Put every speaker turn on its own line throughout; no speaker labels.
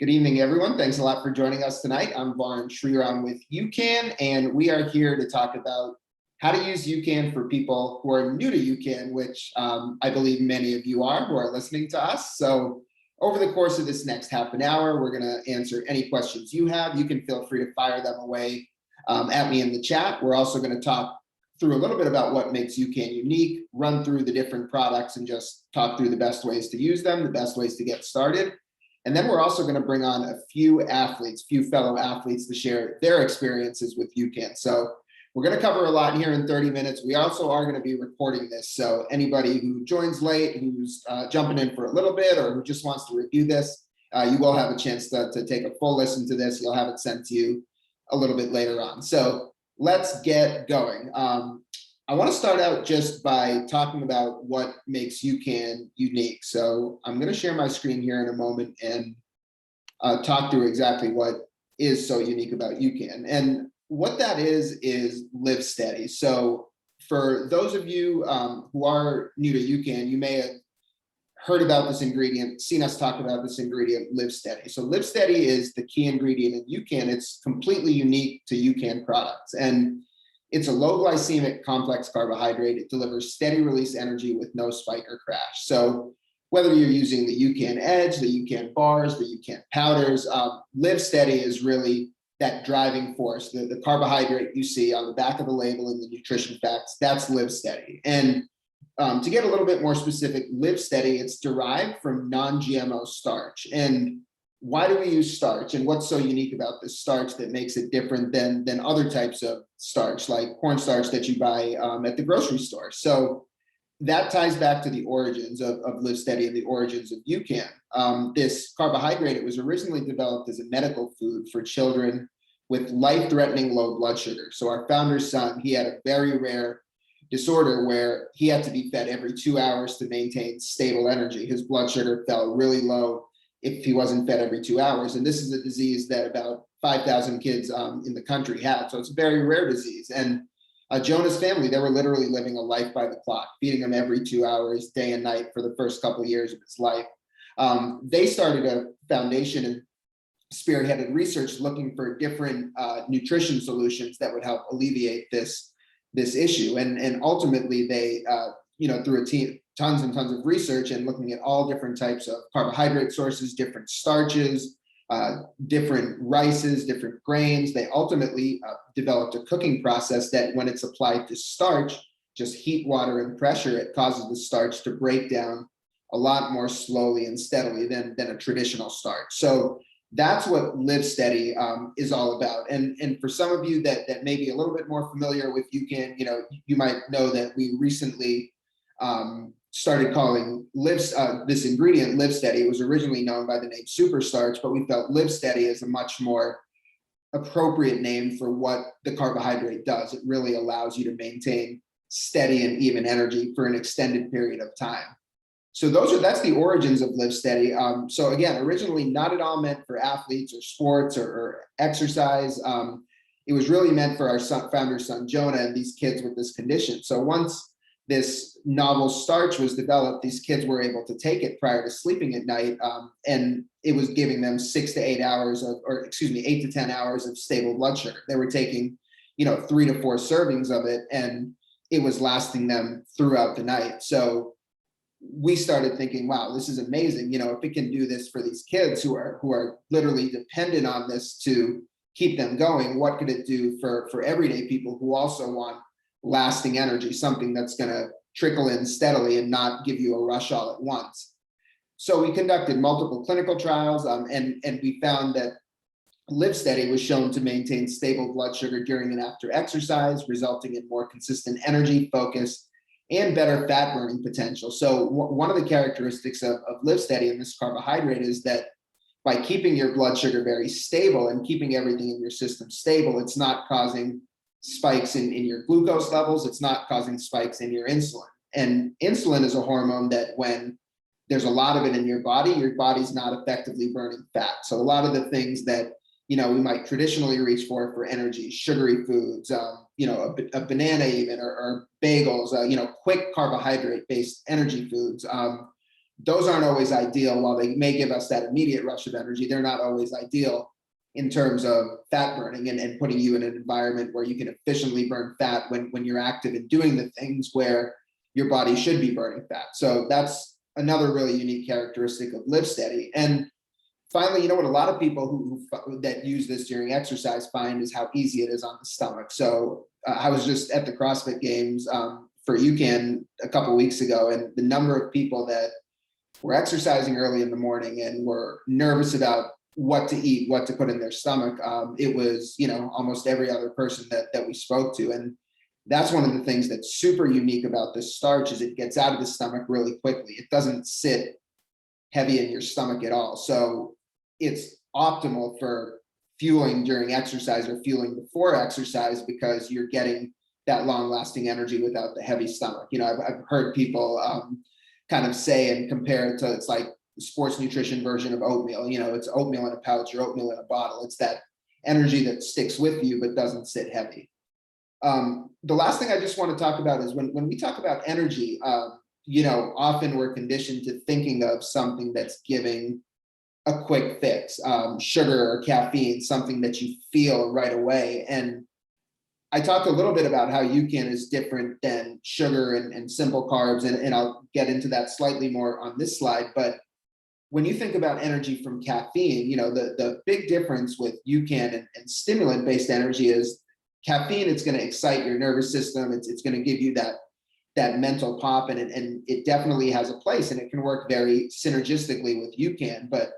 Good evening, everyone. Thanks a lot for joining us tonight. I'm Varun Sriram with UCAN, and we are here to talk about how to use UCAN for people who are new to UCAN, which I believe many of you are who are listening to us. So over the course of this next half an hour, we're going to answer any questions you have. You can feel free to fire them away at me in the chat. We're also going to talk through a little bit about what makes UCAN unique, run through the different products, and just talk through the best ways to use them, the best ways to get started. And then we're also going to bring on a few fellow athletes to share their experiences with UCAN. So we're going to cover a lot here in 30 minutes. We also are going to be recording this. So anybody who joins late, who's jumping in for a little bit, or who just wants to review this, you will have a chance to take a full listen to this. You'll have it sent to you a little bit later on. So let's get going. I want to start out just by talking about what makes UCAN unique. So I'm going to share my screen here in a moment and talk through exactly what is so unique about UCAN. And what that is LivSteady. So for those of you who are new to UCAN, you may have heard about this ingredient, seen us talk about this ingredient, LivSteady. So LivSteady is the key ingredient in UCAN. It's completely unique to UCAN products. And it's a low glycemic complex carbohydrate. It delivers steady release energy with no spike or crash. So whether you're using the UCAN Edge, the UCAN bars, the UCAN powders, LivSteady is really that driving force. The carbohydrate you see on the back of the label in the nutrition facts, that's LivSteady. And to get a little bit more specific, LivSteady, it's derived from non-GMO starch. And why do we use starch, and what's so unique about this starch that makes it different than other types of starch, like cornstarch that you buy at the grocery store? So that ties back to the origins of LivSteady and the origins of UCAN. This carbohydrate, it was originally developed as a medical food for children with life-threatening low blood sugar. So our founder's son, he had a very rare disorder where he had to be fed every 2 hours to maintain stable energy. His blood sugar fell really low if he wasn't fed every 2 hours. And this is a disease that about 5,000 kids in the country have. So it's a very rare disease. And Jonah's family, they were literally living a life by the clock, feeding him every 2 hours, day and night for the first couple of years of his life. They started a foundation and spearheaded research looking for different nutrition solutions that would help alleviate this issue. And ultimately they, through a team, tons and tons of research and looking at all different types of carbohydrate sources, different starches, different rices, different grains. They ultimately developed a cooking process that when it's applied to starch, just heat, water, and pressure, it causes the starch to break down a lot more slowly and steadily than a traditional starch. So that's what LivSteady is all about. And for some of you that may be a little bit more familiar with UCAN, you might know that we recently started calling this ingredient LivSteady. It was originally known by the name Superstarch, but we felt LivSteady is a much more appropriate name for what the carbohydrate does. It really allows you to maintain steady and even energy for an extended period of time. So that's the origins of LivSteady. So again, originally not at all meant for athletes or sports or exercise. It was really meant for our founder's son, Jonah, and these kids with this condition. So once this novel starch was developed, these kids were able to take it prior to sleeping at night, and it was giving them 8 to 10 hours of stable blood sugar. They were taking, 3 to 4 servings of it, and it was lasting them throughout the night. So we started thinking, wow, this is amazing. If it can do this for these kids who are literally dependent on this to keep them going, what could it do for everyday people who also want lasting energy, something that's going to trickle in steadily and not give you a rush all at once? So we conducted multiple clinical trials, and we found that LivSteady was shown to maintain stable blood sugar during and after exercise, resulting in more consistent energy, focus, and better fat burning potential. So one of the characteristics of LivSteady and this carbohydrate is that by keeping your blood sugar very stable and keeping everything in your system stable, it's not causing spikes in your glucose levels. It's not causing spikes in your insulin. And insulin is a hormone that when there's a lot of it in your body's not effectively burning fat. So a lot of the things that we might traditionally reach for energy, sugary foods, a banana even, or bagels, quick carbohydrate-based energy foods, those aren't always ideal. While they may give us that immediate rush of energy, they're not always ideal in terms of fat burning and putting you in an environment where you can efficiently burn fat when you're active and doing the things where your body should be burning fat. So that's another really unique characteristic of LivSteady. And finally, you know what a lot of people that use this during exercise find is how easy it is on the stomach. So I was just at the CrossFit Games for UCAN a couple weeks ago, and the number of people that were exercising early in the morning and were nervous about what to eat, what to put in their stomach. It was, you know, almost every other person that we spoke to. And that's one of the things that's super unique about this starch is it gets out of the stomach really quickly. It doesn't sit heavy in your stomach at all. So it's optimal for fueling during exercise or fueling before exercise because you're getting that long lasting energy without the heavy stomach. You know, I've heard people kind of say and compare it to, it's like sports nutrition version of oatmeal. You know, it's oatmeal in a pouch or oatmeal in a bottle. It's that energy that sticks with you but doesn't sit heavy. The last thing I just want to talk about is when we talk about energy, you know, often we're conditioned to thinking of something that's giving a quick fix, sugar or caffeine, something that you feel right away. And I talked a little bit about how UCAN is different than sugar and simple carbs, and I'll get into that slightly more on this slide. But when you think about energy from caffeine, you know, the big difference with UCAN and stimulant-based energy is caffeine, it's going to excite your nervous system. It's going to give you that mental pop, and it definitely has a place, and it can work very synergistically with UCAN. But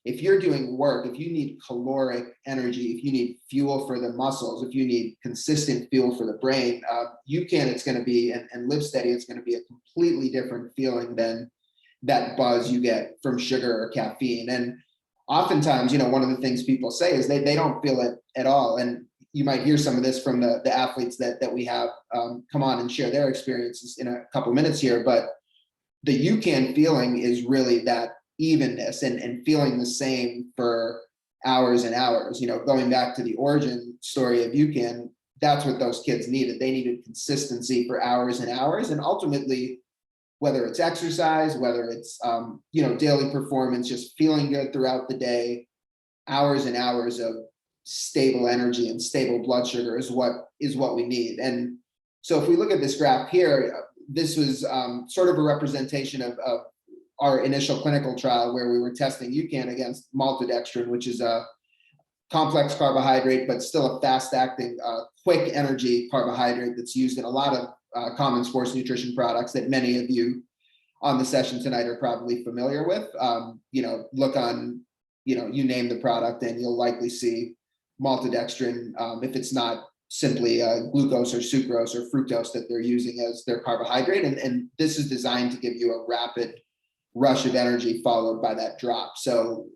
if you're doing work, if you need caloric energy, if you need fuel for the muscles, if you need consistent fuel for the brain, UCAN, it's going to be, and LivSteady, it's going to be a completely different feeling than that buzz you get from sugar or caffeine. And oftentimes, you know, one of the things people say is they don't feel it at all. And you might hear some of this from the athletes that we have come on and share their experiences in a couple minutes here. But the UCAN feeling is really that evenness and feeling the same for hours and hours. You know, going back to the origin story of UCAN, that's what those kids needed. They needed consistency for hours and hours. And ultimately, whether it's exercise, whether it's, you know, daily performance, just feeling good throughout the day, hours and hours of stable energy and stable blood sugar is what we need. And so if we look at this graph here, this was sort of a representation of our initial clinical trial where we were testing UCAN against maltodextrin, which is a complex carbohydrate, but still a fast-acting, quick energy carbohydrate that's used in a lot of common sports nutrition products that many of you on the session tonight are probably familiar with. You know, look on, you know, you name the product and you'll likely see maltodextrin, if it's not simply glucose or sucrose or fructose that they're using as their carbohydrate. And this is designed to give you a rapid rush of energy followed by that drop. So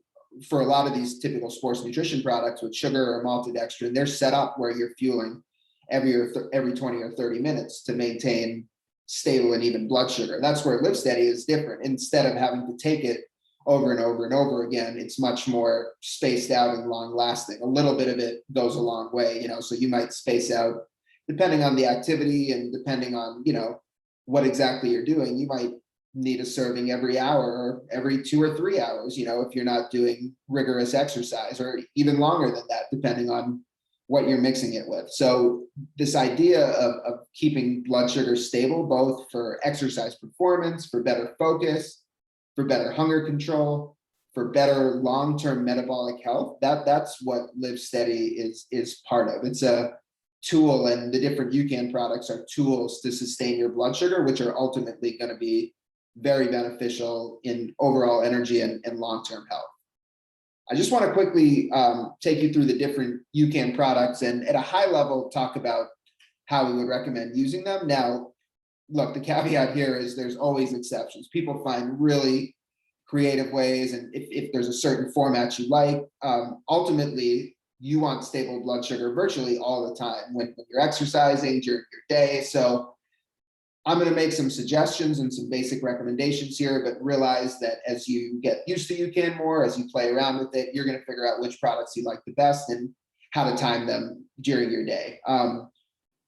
for a lot of these typical sports nutrition products with sugar or maltodextrin, they're set up where you're fueling every 20 or 30 minutes to maintain stable and even blood sugar. That's where LivSteady is different. Instead of having to take it over and over and over again, it's much more spaced out and long lasting. A little bit of it goes a long way, you know, so you might space out depending on the activity and depending on, you know, what exactly you're doing. You might need a serving every hour or every 2 or 3 hours, you know, if you're not doing rigorous exercise, or even longer than that, depending on what you're mixing it with. So this idea of keeping blood sugar stable, both for exercise performance, for better focus, for better hunger control, for better long-term metabolic health, that's what LivSteady is part of. It's a tool, and the different UCAN products are tools to sustain your blood sugar, which are ultimately going to be very beneficial in overall energy and long-term health. I just want to quickly take you through the different UCAN products and at a high level talk about how we would recommend using them. Now, look, the caveat here is there's always exceptions. People find really creative ways, and if there's a certain format you like, ultimately you want stable blood sugar virtually all the time when you're exercising during your day. So I'm going to make some suggestions and some basic recommendations here, but realize that as you get used to UCAN more, as you play around with it, you're going to figure out which products you like the best and how to time them during your day.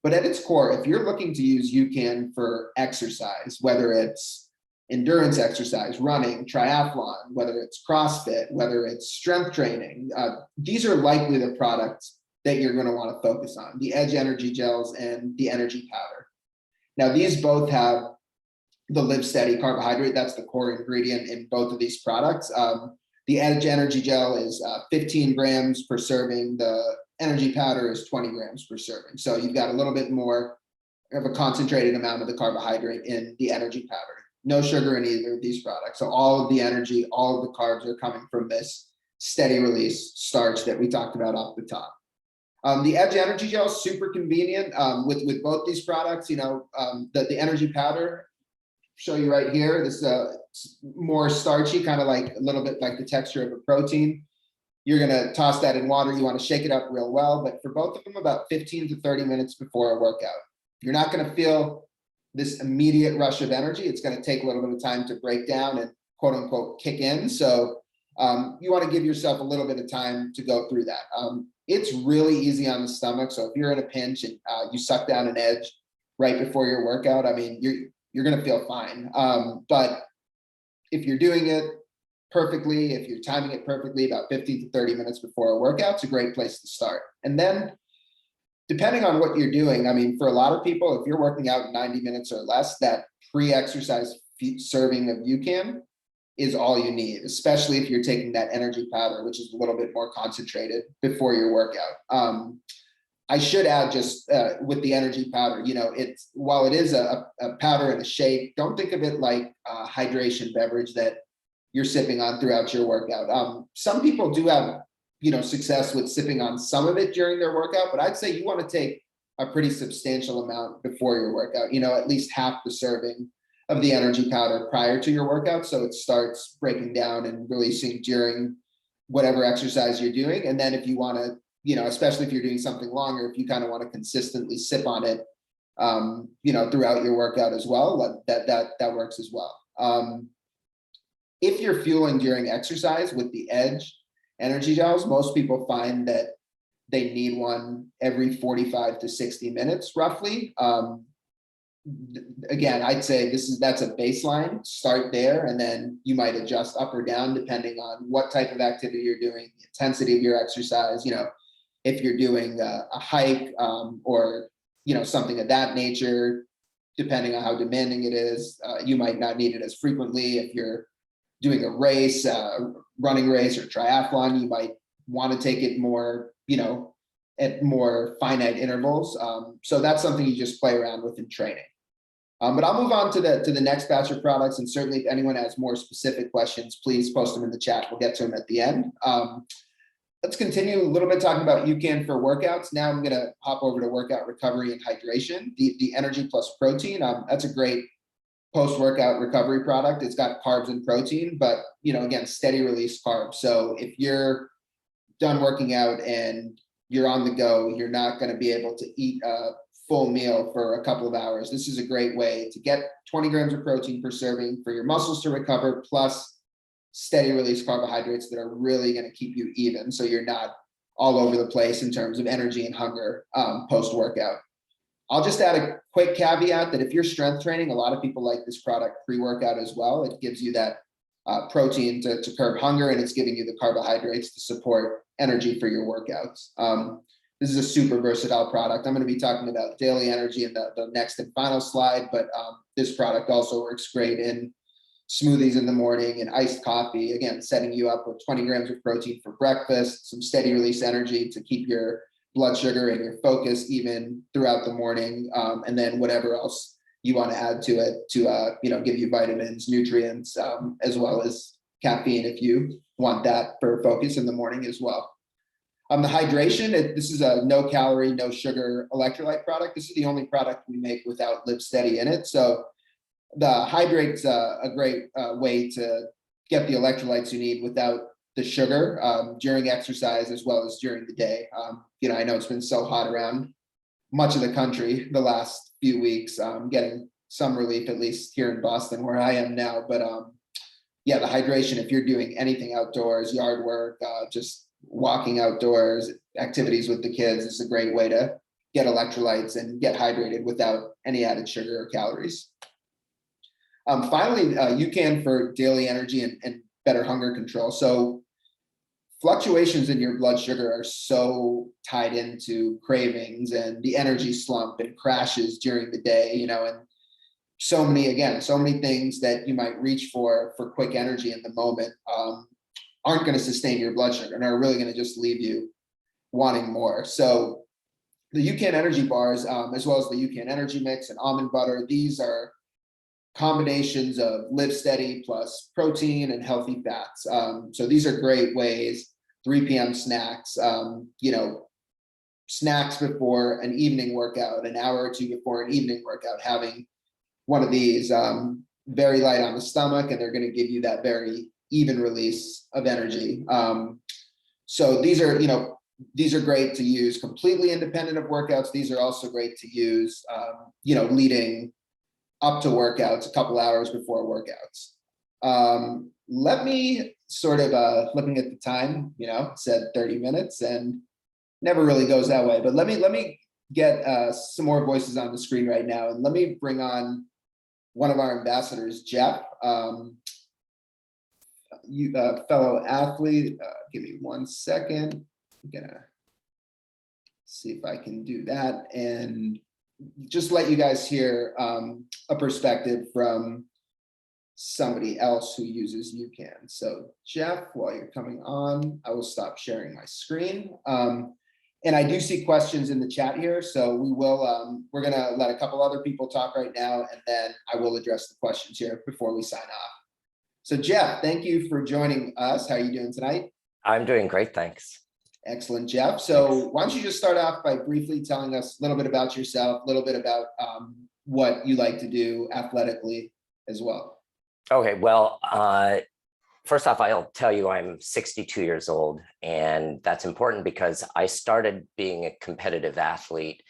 But at its core, if you're looking to use UCAN for exercise, whether it's endurance exercise, running, triathlon, whether it's CrossFit, whether it's strength training. These are likely the products that you're going to want to focus on, the Edge energy gels and the energy powder. Now, these both have the LivSteady carbohydrate. That's the core ingredient in both of these products. The Edge energy gel is 15 grams per serving. The energy powder is 20 grams per serving. So you've got a little bit more of a concentrated amount of the carbohydrate in the energy powder. No sugar in either of these products. So all of the energy, all of the carbs are coming from this steady release starch that we talked about off the top. The Edge energy gel is super convenient with both these products. You know, the energy powder, show you right here. This more starchy, kind of like a little bit like the texture of a protein. You're gonna toss that in water. You want to shake it up real well, but for both of them, about 15 to 30 minutes before a workout. You're not gonna feel this immediate rush of energy. It's gonna take a little bit of time to break down and quote unquote kick in. So you want to give yourself a little bit of time to go through that. It's really easy on the stomach. So if you're in a pinch and you suck down an Edge right before your workout, I mean, you're going to feel fine. But if you're doing it perfectly, if you're timing it perfectly, about 15 to 30 minutes before a workout, it's a great place to start. And then depending on what you're doing, I mean, for a lot of people, if you're working out 90 minutes or less, that pre-exercise serving of UCAN is all you need, especially if you're taking that energy powder, which is a little bit more concentrated before your workout. I should add just with the energy powder, you know, while it is a powder and a shake, don't think of it like a hydration beverage that you're sipping on throughout your workout. Some people do have, you know, success with sipping on some of it during their workout, but I'd say you want to take a pretty substantial amount before your workout, you know, at least half the serving of the energy powder prior to your workout. So it starts breaking down and releasing during whatever exercise you're doing. And then if you want to, you know, especially if you're doing something longer, if you kind of want to consistently sip on it, you know, throughout your workout as well, that works as well. If you're fueling during exercise with the Edge energy gels, most people find that they need one every 45 to 60 minutes, roughly. Again, I'd say that's a baseline. Start there, and then you might adjust up or down depending on what type of activity you're doing, the intensity of your exercise. You know, if you're doing a hike or, you know, something of that nature, depending on how demanding it is, you might not need it as frequently. If you're doing a race, running race or triathlon, you might want to take it more, you know, at more finite intervals. So that's something you just play around with in training. But I'll move on to the next batch of products, and certainly if anyone has more specific questions, please post them in the chat. We'll get to them at the end. Let's continue a little bit talking about UCAN for workouts. Now I'm going to hop over to workout recovery and hydration. The Energy Plus Protein, that's a great post-workout recovery product. It's got carbs and protein, but, you know, again, steady release carbs. So if you're done working out and you're on the go, you're not going to be able to eat a full meal for a couple of hours. This is a great way to get 20 grams of protein per serving for your muscles to recover, plus steady release carbohydrates that are really going to keep you even, so you're not all over the place in terms of energy and hunger post-workout. I'll just add a quick caveat that if you're strength training, a lot of people like this product pre-workout as well. It gives you that protein to curb hunger, and it's giving you the carbohydrates to support energy for your workouts. This is a super versatile product. I'm going to be talking about daily energy in the next and final slide, but this product also works great in smoothies in the morning and iced coffee. Again, setting you up with 20 grams of protein for breakfast, some steady release energy to keep your blood sugar and your focus even throughout the morning, and then whatever else you want to add to it to you know, give you vitamins, nutrients, as well as caffeine if you want that for focus in the morning as well. The hydration, this is a no calorie, no sugar electrolyte product. This is the only product we make without LivSteady in it. So the hydrate's a great way to get the electrolytes you need without the sugar during exercise as well as during the day. You know, I know it's been so hot around much of the country the last few weeks, getting some relief, at least here in Boston where I am now. But yeah, the hydration, if you're doing anything outdoors, yard work, just walking outdoors, activities with the kids, is a great way to get electrolytes and get hydrated without any added sugar or calories. Finally, UCAN for daily energy and better hunger control. So fluctuations in your blood sugar are so tied into cravings and the energy slump and crashes during the day, and so many things that you might reach for quick energy in the moment aren't going to sustain your blood sugar and are really going to just leave you wanting more. So the UCAN energy bars, as well as the UCAN energy mix and almond butter, these are combinations of LivSteady plus protein and healthy fats. So these are great ways, 3 p.m. snacks, snacks before an evening workout, an hour or two before an evening workout, having one of these, very light on the stomach, and they're going to give you that very even release of energy. So these are great to use completely independent of workouts. These are also great to use, leading up to workouts, a couple hours before workouts. Let me sort of, looking at the time, it said 30 minutes and never really goes that way, but let me get some more voices on the screen right now. And let me bring on one of our ambassadors, Jeff, fellow athlete. Give me 1 second. I'm gonna see if I can do that and just let you guys hear a perspective from somebody else who uses UCAN. So Jeff, while you're coming on, I will stop sharing my screen. And I do see questions in the chat here. So we're gonna let a couple other people talk right now, and then I will address the questions here before we sign off. So Jeff, thank you for joining us. How are you doing tonight?
I'm doing great, thanks.
Excellent, Jeff. So why don't you just start off by briefly telling us a little bit about yourself, a little bit about what you like to do athletically as well.
Okay, well, first off, I'll tell you I'm 62 years old, and that's important because I started being a competitive athlete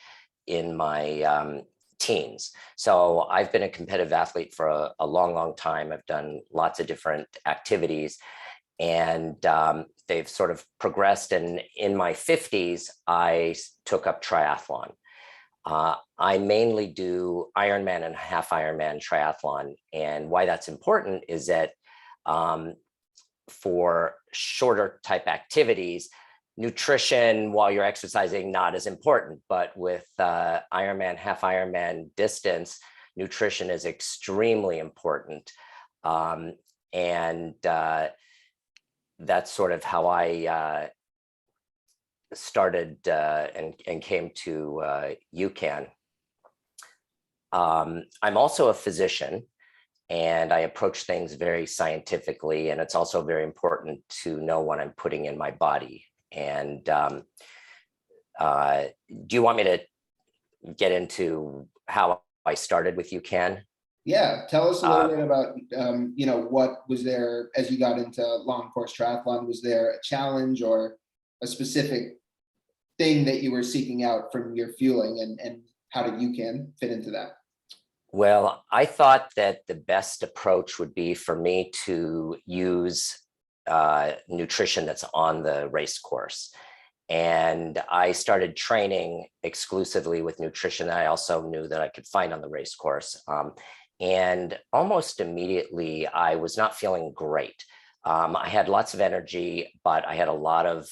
in my teens. So I've been a competitive athlete for a long, long time. I've done lots of different activities, and they've sort of progressed. And in my 50s, I took up triathlon. I mainly do Ironman and half Ironman triathlon. And why that's important is that for shorter type activities, nutrition while you're exercising, not as important, but with Ironman, half Ironman distance, nutrition is extremely important. And that's sort of how I started and came to UCAN. I'm also a physician, and I approach things very scientifically, and it's also very important to know what I'm putting in my body. And do you want me to get into how I started with UCAN?
Yeah, tell us a little bit about, what was there as you got into long course triathlon? Was there a challenge or a specific thing that you were seeking out from your fueling, and how did UCAN fit into that?
Well, I thought that the best approach would be for me to use nutrition that's on the race course. And I started training exclusively with nutrition that I also knew that I could find on the race course. And almost immediately, I was not feeling great. I had lots of energy, but I had a lot of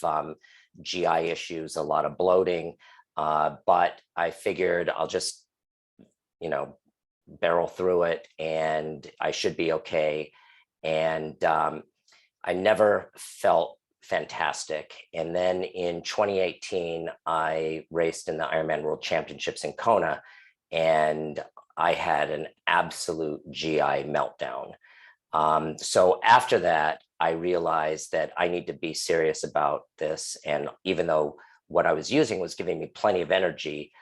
GI issues, a lot of bloating. But I figured I'll just, barrel through it and I should be okay. And I never felt fantastic. And then in 2018, I raced in the Ironman World Championships in Kona, and I had an absolute GI meltdown. So after that, I realized that I need to be serious about this. And even though what I was using was giving me plenty of energy,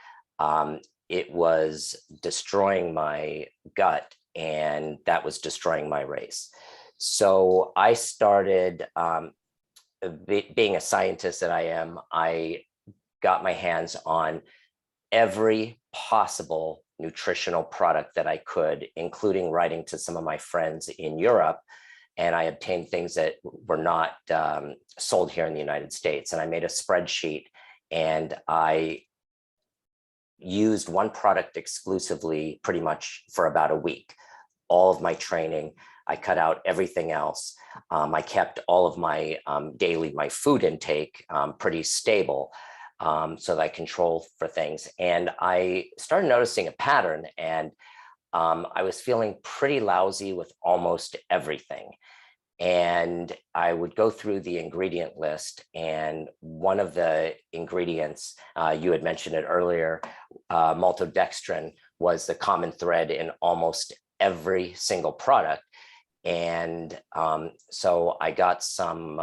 it was destroying my gut, and that was destroying my race. So I started, being a scientist that I am, I got my hands on every possible nutritional product that I could, including writing to some of my friends in Europe. And I obtained things that were not sold here in the United States. And I made a spreadsheet, and I used one product exclusively pretty much for about a week. all of my training. I cut out everything else. I kept all of my my food intake pretty stable, so that I control for things. And I started noticing a pattern, and I was feeling pretty lousy with almost everything. And I would go through the ingredient list, and one of the ingredients, you had mentioned it earlier, maltodextrin was the common thread in almost every single product. And so I got some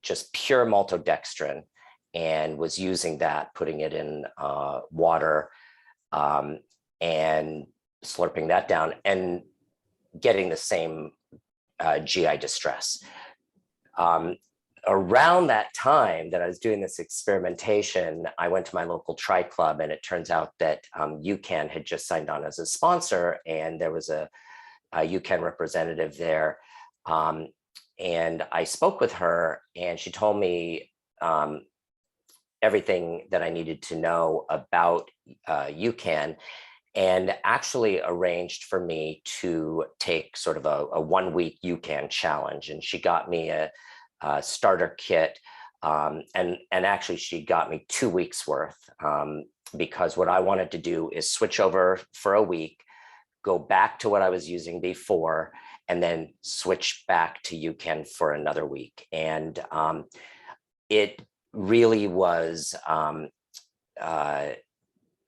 just pure maltodextrin and was using that, putting it in water and slurping that down and getting the same GI distress. Around that time that I was doing this experimentation, I went to my local tri club, and it turns out that UCAN had just signed on as a sponsor, and there was a UCAN representative there. And I spoke with her, and she told me everything that I needed to know about UCAN, and actually arranged for me to take sort of a 1 week UCAN challenge. And she got me a starter kit, and actually she got me 2 weeks worth, because what I wanted to do is switch over for a week, go back to what I was using before, and then switch back to UCAN for another week. And it really was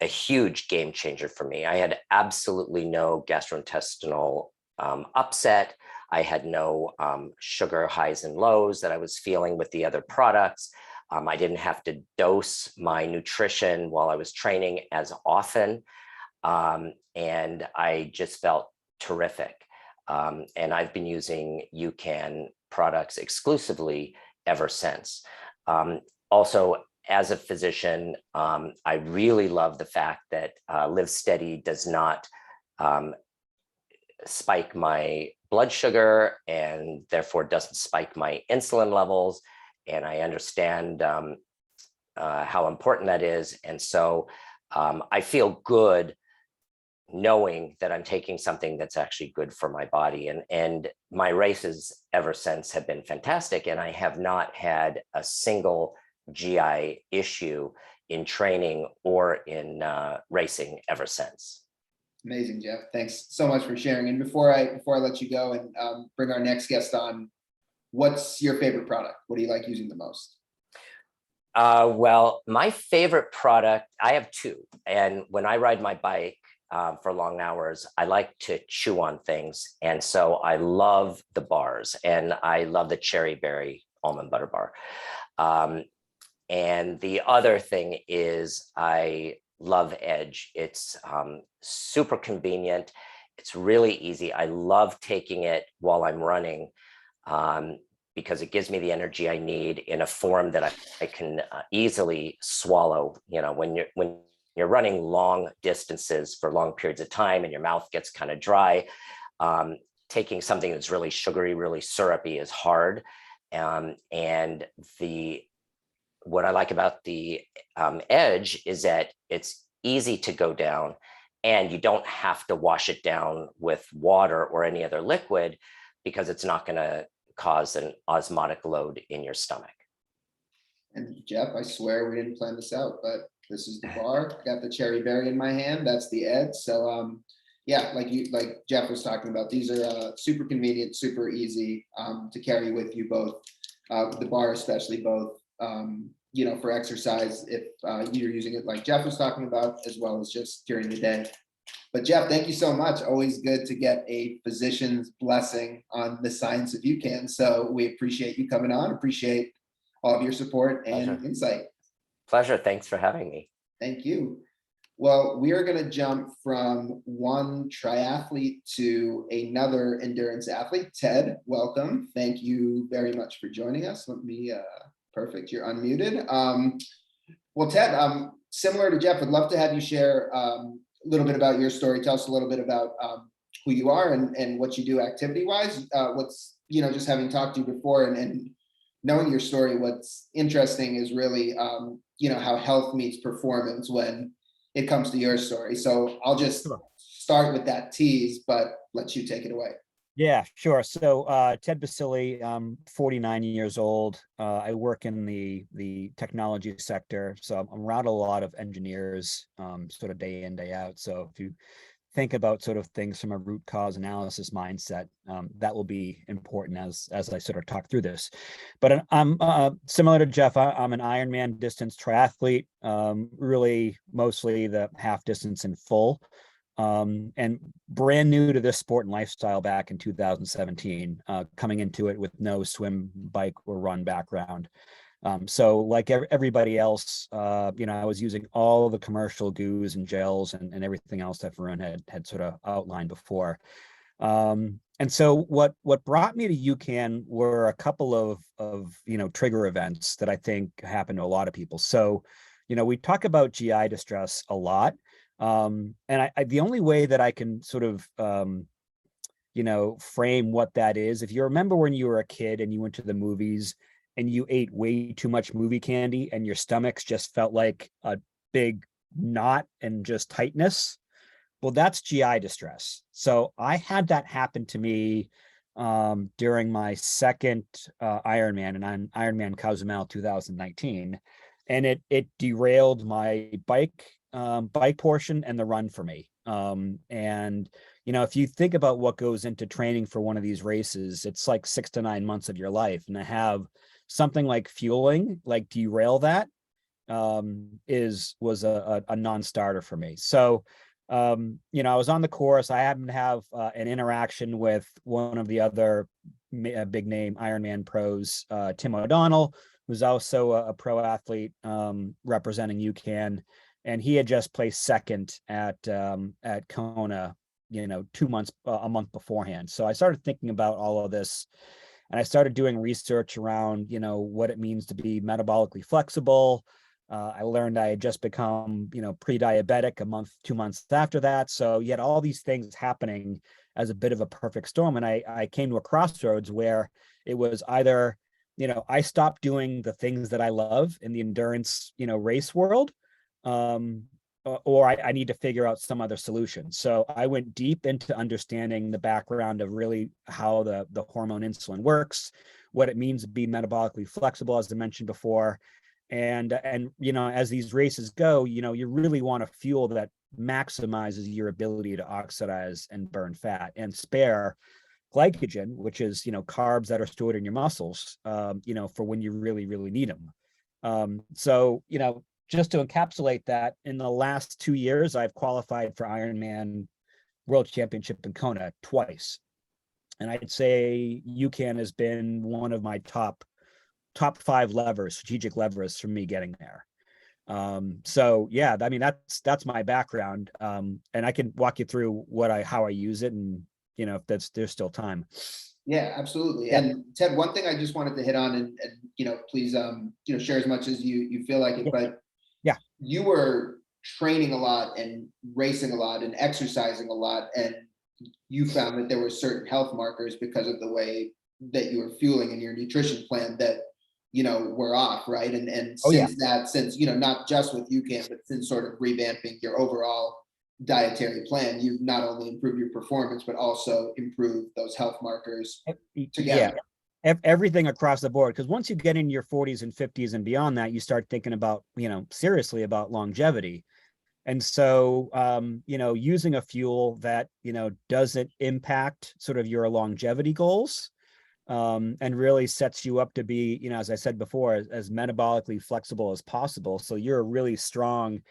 a huge game changer for me. I had absolutely no gastrointestinal upset. I had no sugar highs and lows that I was feeling with the other products. I didn't have to dose my nutrition while I was training as often. And I just felt terrific. And I've been using UCAN products exclusively ever since. Also, as a physician, I really love the fact that LivSteady does not spike my blood sugar, and therefore doesn't spike my insulin levels. And I understand how important that is. And so I feel good knowing that I'm taking something that's actually good for my body. And my races ever since have been fantastic. And I have not had a single GI issue in training or in racing ever since.
Amazing, Jeff. Thanks so much for sharing. And before I let you go and bring our next guest on, what's your favorite product? What do you like using the most?
Well, my favorite product, I have two. And when I ride my bike for long hours, I like to chew on things. And so I love the bars, and I love the cherry berry almond butter bar. And the other thing is I love Edge. It's super convenient. It's really easy. I love taking it while I'm running because it gives me the energy I need in a form that I can easily swallow. You know, when you're running long distances for long periods of time and your mouth gets kind of dry, taking something that's really sugary, really syrupy is hard. And what I like about the Edge is that it's easy to go down, and you don't have to wash it down with water or any other liquid because it's not going to cause an osmotic load in your stomach.
And Jeff, I swear we didn't plan this out, but this is the bar. I got the cherry berry in my hand. That's the Edge. So yeah, like Jeff was talking about, these are super convenient, super easy to carry with you both. The bar especially, both you know, for exercise if you're using it like Jeff was talking about, as well as just during the day. But Jeff, thank you so much. Always good to get a physician's blessing on the science of UCAN. So we appreciate you coming on, appreciate all of your support and
Pleasure.
insight.
Pleasure. Thanks for having me.
Thank you. Well, we are going to jump from one triathlete to another endurance athlete. Ted, welcome. Thank you very much for joining us. Let me, perfect, you're unmuted. Well, Ted, similar to Jeff, I'd love to have you share a little bit about your story. Tell us a little bit about who you are and what you do activity-wise. What's, you know, just having talked to you before and knowing your story, what's interesting is really, you know, how health meets performance when it comes to your story. So I'll just start with that tease, but let you take it away.
Yeah, sure. So Ted Basili, I'm 49 years old. I work in the technology sector, so I'm around a lot of engineers, sort of day in, day out. So if you think about sort of things from a root cause analysis mindset, that will be important as I sort of talk through this. But I'm similar to Jeff. I'm an Ironman distance triathlete, really mostly the half distance and full. And brand new to this sport and lifestyle back in 2017, coming into it with no swim, bike, or run background. So like everybody else, I was using all the commercial goos and gels and everything else that Varun had sort of outlined before. And so what brought me to UCAN were a couple of trigger events that I think happened to a lot of people. So, we talk about GI distress a lot. And I the only way that I can sort of frame what that is, if you remember when you were a kid and you went to the movies and you ate way too much movie candy and your stomachs just felt like a big knot and just tightness, well, that's GI distress. So I had that happen to me during my second Ironman, and I'm Ironman Cozumel 2019, and it derailed my bike portion and the run for me. And if you think about what goes into training for one of these races, it's like 6 to 9 months of your life, and to have something like fueling like derail that was a non-starter for me. So I was on the course. I happened to have an interaction with one of the other big name Ironman pros, Tim O'Donnell, who's also a pro athlete representing UCAN, and he had just placed second at Kona, a month beforehand. So I started thinking about all of this, and I started doing research around what it means to be metabolically flexible. I learned I had just become, pre-diabetic 2 months after that. So you had all these things happening as a bit of a perfect storm. And I came to a crossroads where it was either, I stopped doing the things that I love in the endurance, race world, or I need to figure out some other solution. So I went deep into understanding the background of really how the hormone insulin works, what it means to be metabolically flexible, as I mentioned before. And as these races go, you really want a fuel that maximizes your ability to oxidize and burn fat and spare glycogen, which is carbs that are stored in your muscles, for when you really, really need them. So just to encapsulate that, in the last 2 years, I've qualified for Ironman World Championship in Kona twice, and I'd say UCAN has been one of my top 5 strategic levers for me getting there. So yeah, I mean, that's my background. And I can walk you through how I use it, and if there's still time.
Yeah, absolutely.
Yeah.
And Ted, one thing I just wanted to hit on, and please share as much as you feel like it, but
yeah,
you were training a lot and racing a lot and exercising a lot, and you found that there were certain health markers because of the way that you were fueling in your nutrition plan that were off, right? And since not just with UCAN, but since sort of revamping your overall dietary plan, you've not only improved your performance but also improved those health markers together.
Yeah, everything across the board. Because once you get in your 40s and 50s and beyond that, you start thinking about seriously about longevity. And so using a fuel that doesn't impact sort of your longevity goals, and really sets you up to be, as I said before, as metabolically flexible as possible. So you're a really strong,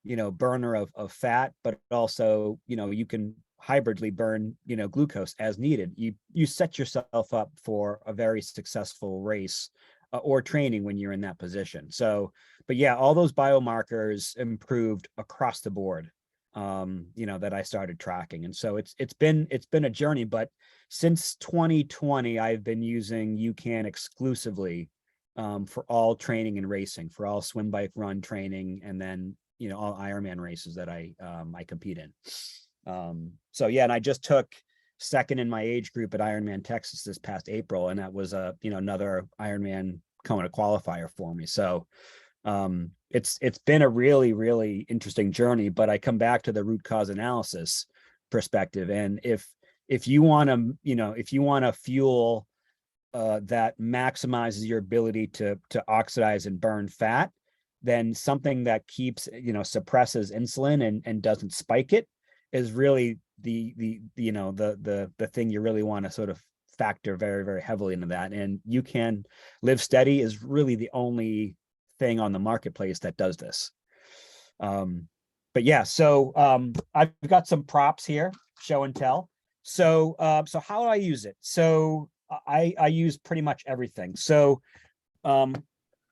burner of fat, but also, you can hybridly burn, glucose as needed. You set yourself up for a very successful race or training when you're in that position. So, but yeah, all those biomarkers improved across the board, that I started tracking. And so it's been a journey, but since 2020, I've been using UCAN exclusively for all training and racing, for all swim, bike, run training, and then all Ironman races that I compete in. So yeah, and I just took second in my age group at Ironman Texas this past April, and that was another Ironman Kona qualifier for me. So it's been a really, really interesting journey, but I come back to the root cause analysis perspective. And if if you want to, if you want to fuel that maximizes your ability to oxidize and burn fat, then something that keeps, suppresses insulin and doesn't spike it is really the thing you really want to sort of factor very, very heavily into that. And UCAN LivSteady is really the only thing on the marketplace that does this. But yeah, so I've got some props here, show and tell. So how do I use it? So I use pretty much everything. So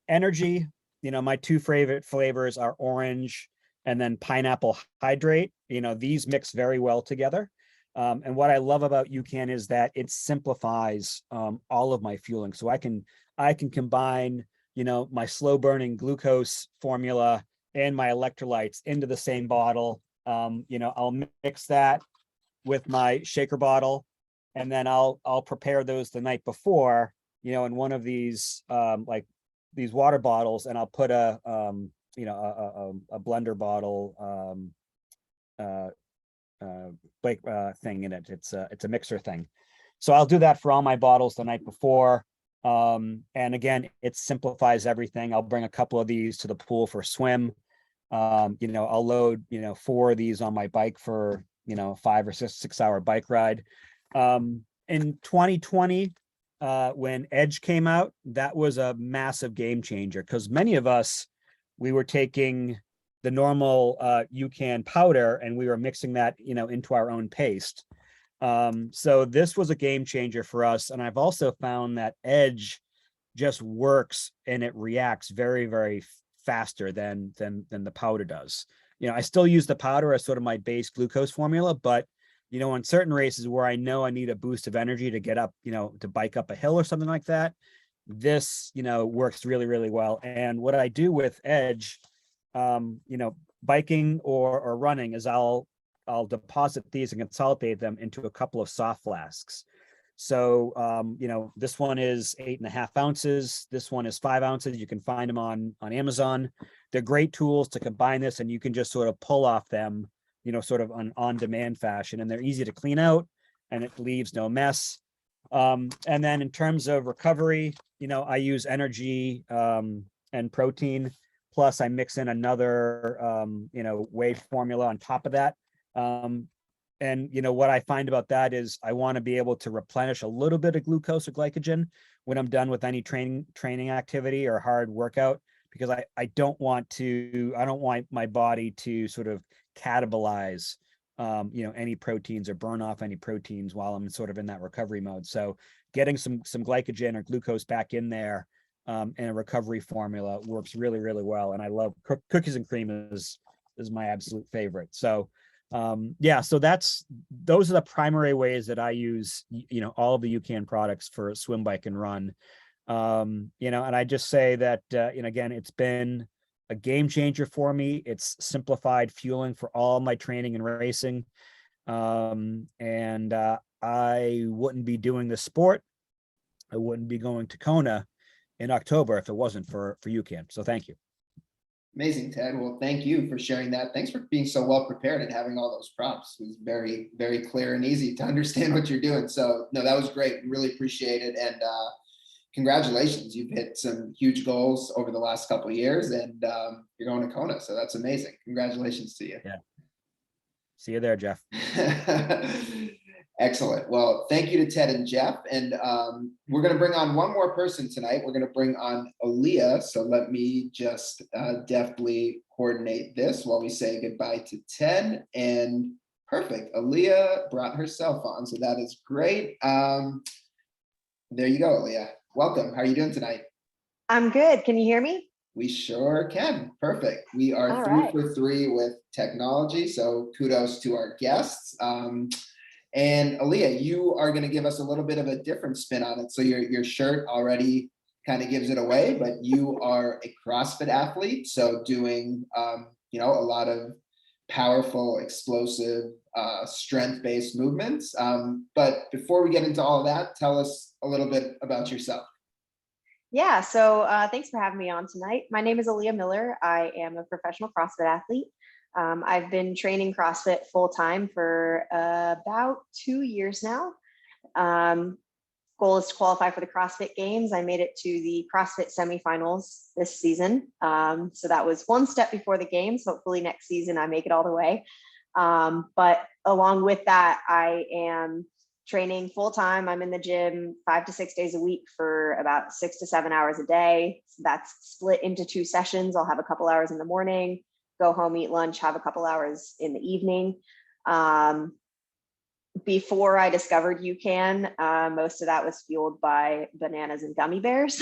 energy, my two favorite flavors are orange and then pineapple hydrate. These mix very well together. And what I love about UCAN is that it simplifies all of my fueling. So I can combine, my slow burning glucose formula and my electrolytes into the same bottle. I'll mix that with my shaker bottle, and then I'll prepare those the night before, in one of these like these water bottles, and I'll put a blender bottle thing in it. It's a mixer thing. So I'll do that for all my bottles the night before. And again, it simplifies everything. I'll bring a couple of these to the pool for a swim. I'll load, 4 of these on my bike for, 5 or 6 hour bike ride. In 2020, when Edge came out, that was a massive game changer, because many of us, we were taking the normal UCAN powder and we were mixing that, into our own paste. So this was a game changer for us. And I've also found that Edge just works and it reacts very, very faster than the powder does. I still use the powder as sort of my base glucose formula, but on certain races where I know I need a boost of energy to get up, to bike up a hill or something like that, this, works really, really well. And what I do with Edge, biking or running, is I'll deposit these and consolidate them into a couple of soft flasks. So, this one is 8.5 ounces. This one is 5 ounces. You can find them on Amazon. They're great tools to combine this, and you can just sort of pull off them, sort of on-demand fashion, and they're easy to clean out and it leaves no mess. And then in terms of recovery, I use energy and protein, plus I mix in another, whey formula on top of that. And what I find about that is I want to be able to replenish a little bit of glucose or glycogen when I'm done with any training activity or hard workout, because I don't want my body to sort of catabolize any proteins or burn off any proteins while I'm sort of in that recovery mode. So getting some glycogen or glucose back in there in a recovery formula works really, really well. And I love cookies and cream is my absolute favorite. So so those are the primary ways that I use, all of the UCAN products for swim, bike, and run. And I just say that, again, it's been a game changer for me. It's simplified fueling for all my training and racing. And I wouldn't be doing this sport. I wouldn't be going to Kona in October if it wasn't for UCAN. So thank you.
Amazing, Ted. Well, thank you for sharing that. Thanks for being so well prepared and having all those props. It was very, very clear and easy to understand what you're doing. So no, that was great. Really appreciate it. And congratulations. You've hit some huge goals over the last couple of years, and you're going to Kona. So that's amazing. Congratulations to you.
Yeah. See you there, Jeff.
Excellent. Well, thank you to Ted and Jeff. And we're going to bring on one more person tonight. We're going to bring on Aaliyah. So let me just deftly coordinate this while we say goodbye to Ted. And perfect. Aaliyah brought herself on. So that is great. There you go, Aaliyah. Welcome. How are you doing tonight?
I'm good. Can you hear me?
We sure can. Perfect. We are
All
3
right.
for 3 with technology. So kudos to our guests. And Aaliyah, you are going to give us a little bit of a different spin on it. So your shirt already kind of gives it away, but you are a CrossFit athlete. So doing, a lot of powerful, explosive, strength-based movements. But before we get into all of that, tell us a little bit about yourself.
Yeah, so thanks for having me on tonight. My name is Aaliyah Miller. I am a professional CrossFit athlete. I've been training CrossFit full time for about 2 years now. Goal is to qualify for the CrossFit Games. I made it to the CrossFit semifinals this season. So that was one step before the games. Hopefully next season I make it all the way. But along with that, I am training full time. I'm in the gym 5 to 6 days a week for about 6 to 7 hours a day. That's split into 2 sessions. I'll have a couple hours in the morning, go home, eat lunch, have a couple hours in the evening. Before I discovered UCAN, most of that was fueled by bananas and gummy bears.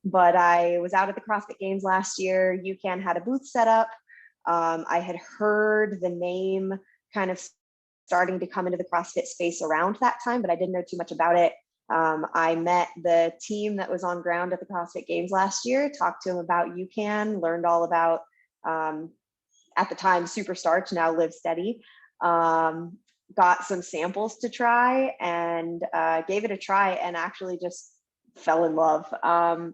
But I was out at the CrossFit Games last year. UCAN had a booth set up. I had heard the name kind of starting to come into the CrossFit space around that time, but I didn't know too much about it. I met the team that was on ground at the CrossFit Games last year, talked to them about UCAN, learned all about, at the time, Superstarch, now LivSteady. Got some samples to try and gave it a try and actually just fell in love. I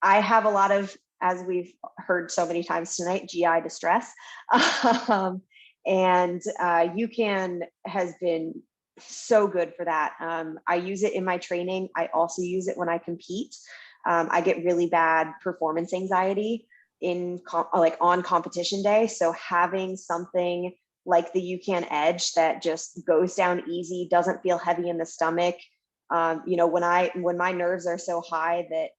have a lot of, as we've heard so many times tonight, GI distress. And UCAN has been so good for that. I use it in my training. I also use it when I compete. I get really bad performance anxiety on competition day. So having something like the UCAN Edge that just goes down easy, doesn't feel heavy in the stomach. When my nerves are so high that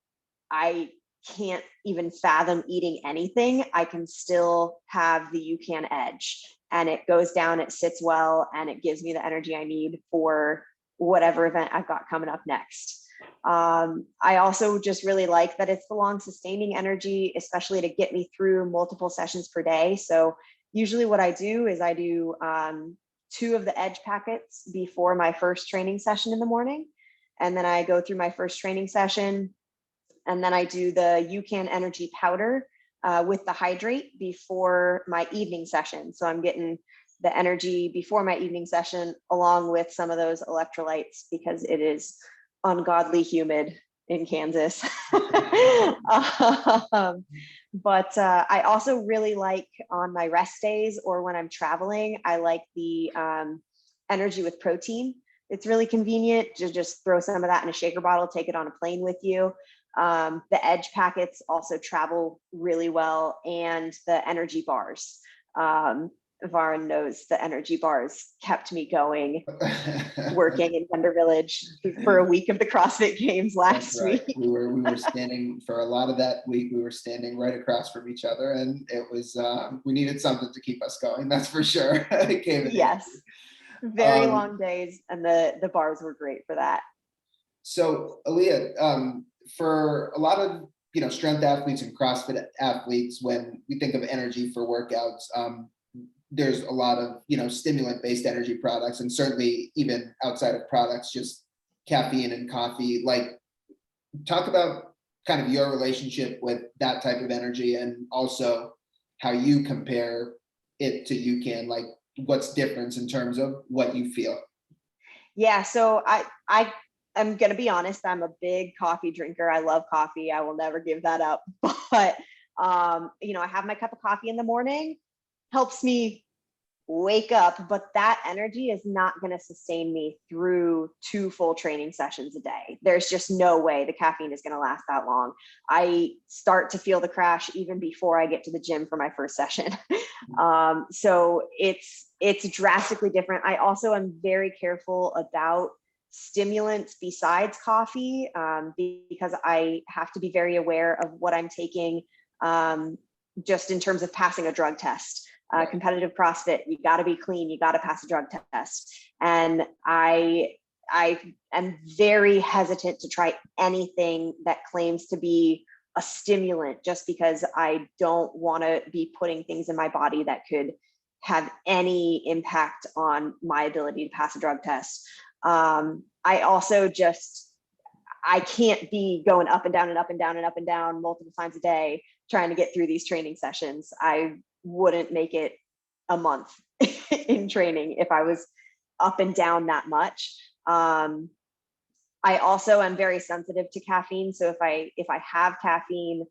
I can't even fathom eating anything, I can still have the UCAN Edge, and it goes down, it sits well, and it gives me the energy I need for whatever event I've got coming up next. I also just really like that it's the long sustaining energy, especially to get me through multiple sessions per day. So usually what I do is I do 2 of the Edge packets before my first training session in the morning. And then I go through my first training session, and then I do the UCAN Energy Powder with the Hydrate before my evening session. So I'm getting the energy before my evening session along with some of those electrolytes because it is ungodly humid in Kansas. But I also really like on my rest days or when I'm traveling, I like the energy with protein. It's really convenient to just throw some of that in a shaker bottle, take it on a plane with you. The Edge packets also travel really well, and the energy bars. Varan knows the energy bars kept me going working in Thunder Village for a week of the CrossFit Games last week.
We were standing for a lot of that week. We were standing right across from each other, and it was we needed something to keep us going. That's for sure.
Yes, very long days, and the bars were great for that.
So Aaliyah, for a lot of strength athletes and CrossFit athletes, when we think of energy for workouts, there's a lot of stimulant-based energy products, and certainly even outside of products, just caffeine and coffee. Like, talk about kind of your relationship with that type of energy, and also how you compare it to UCAN. Like, what's different in terms of what you feel?
Yeah, so I'm gonna be honest. I'm a big coffee drinker. I love coffee. I will never give that up. But I have my cup of coffee in the morning. Helps me wake up, but that energy is not going to sustain me through 2 full training sessions a day. There's just no way the caffeine is going to last that long. I start to feel the crash even before I get to the gym for my first session. So it's drastically different. I also am very careful about stimulants besides coffee because I have to be very aware of what I'm taking just in terms of passing a drug test. Competitive CrossFit, you got to be clean, you got to pass a drug test. And I am very hesitant to try anything that claims to be a stimulant, just because I don't want to be putting things in my body that could have any impact on my ability to pass a drug test. I also I can't be going up and down and up and down and up and down multiple times a day trying to get through these training sessions. I wouldn't make it a month in training if I was up and down that much. I also am very sensitive to caffeine. So if I have caffeine,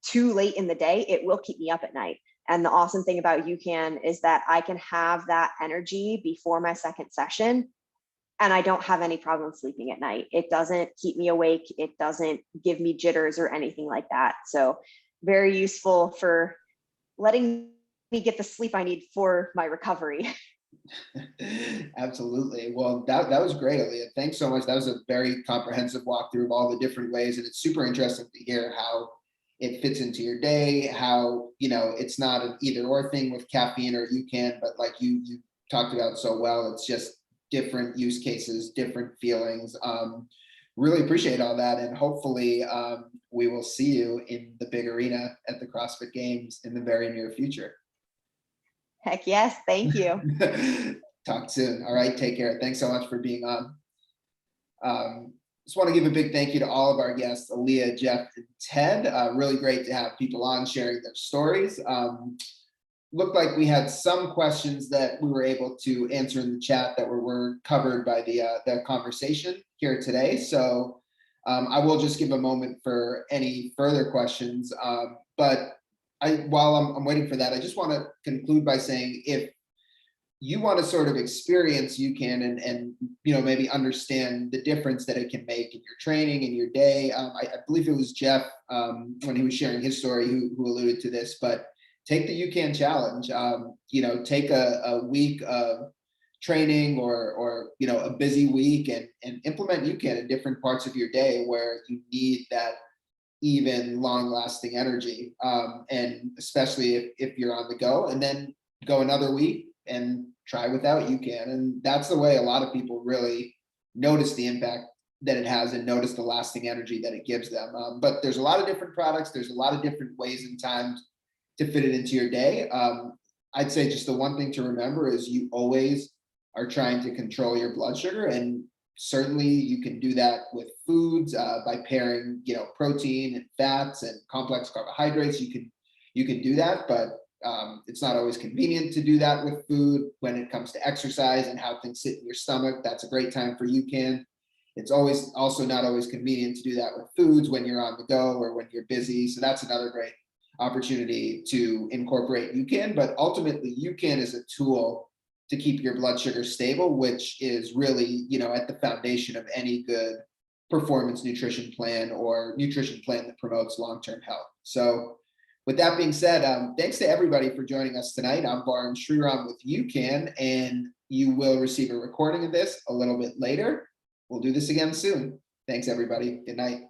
too late in the day, it will keep me up at night. And the awesome thing about UCAN is that I can have that energy before my second session, and I don't have any problem sleeping at night. It doesn't keep me awake. It doesn't give me jitters or anything like that. So very useful for letting me get the sleep I need for my recovery.
Absolutely. Well, that was great, Aaliyah. Thanks so much. That was a very comprehensive walkthrough of all the different ways, and it's super interesting to hear how it fits into your day, how, you know, it's not an either or thing with caffeine or UCAN, but like you talked about so well, it's just different use cases, different feelings. Really appreciate all that, and hopefully we will see you in the big arena at the CrossFit Games in the very near future.
Heck yes, thank you.
Talk soon. All right, take care. Thanks so much for being on. Just want to give a big thank you to all of our guests, Aaliyah, Jeff, and Ted. Really great to have people on sharing their stories. Looked like we had some questions that we were able to answer in the chat that were covered by the conversation here today. So I will just give a moment for any further questions. But while I'm waiting for that, I just want to conclude by saying, if you want to sort of experience UCAN and you know, maybe understand the difference that it can make in your training and your day. I believe it was Jeff when he was sharing his story who alluded to this, but take the UCAN challenge. You know, take a week of training or you know, a busy week and implement UCAN in different parts of your day where you need that even long-lasting energy, and especially if you're on the go, and then go another week and try without UCAN. And that's the way a lot of people really notice the impact that it has and notice the lasting energy that it gives them. But there's a lot of different products. There's a lot of different ways and times to fit it into your day. I'd say just the one thing to remember is you always are trying to control your blood sugar, and certainly you can do that with foods by pairing, you know, protein and fats and complex carbohydrates. You can do that, but it's not always convenient to do that with food. When it comes to exercise and how things sit in your stomach, that's a great time for UCAN. It's always also not always convenient to do that with foods when you're on the go or when you're busy. So that's another great opportunity to incorporate UCAN. But ultimately, UCAN is a tool to keep your blood sugar stable, which is really, you know, at the foundation of any good performance nutrition plan or nutrition plan that promotes long-term health. So with that being said, thanks to everybody for joining us tonight. I'm Varun Sriram with UCAN, and you will receive a recording of this a little bit later. We'll do this again soon. Thanks, everybody. Good night.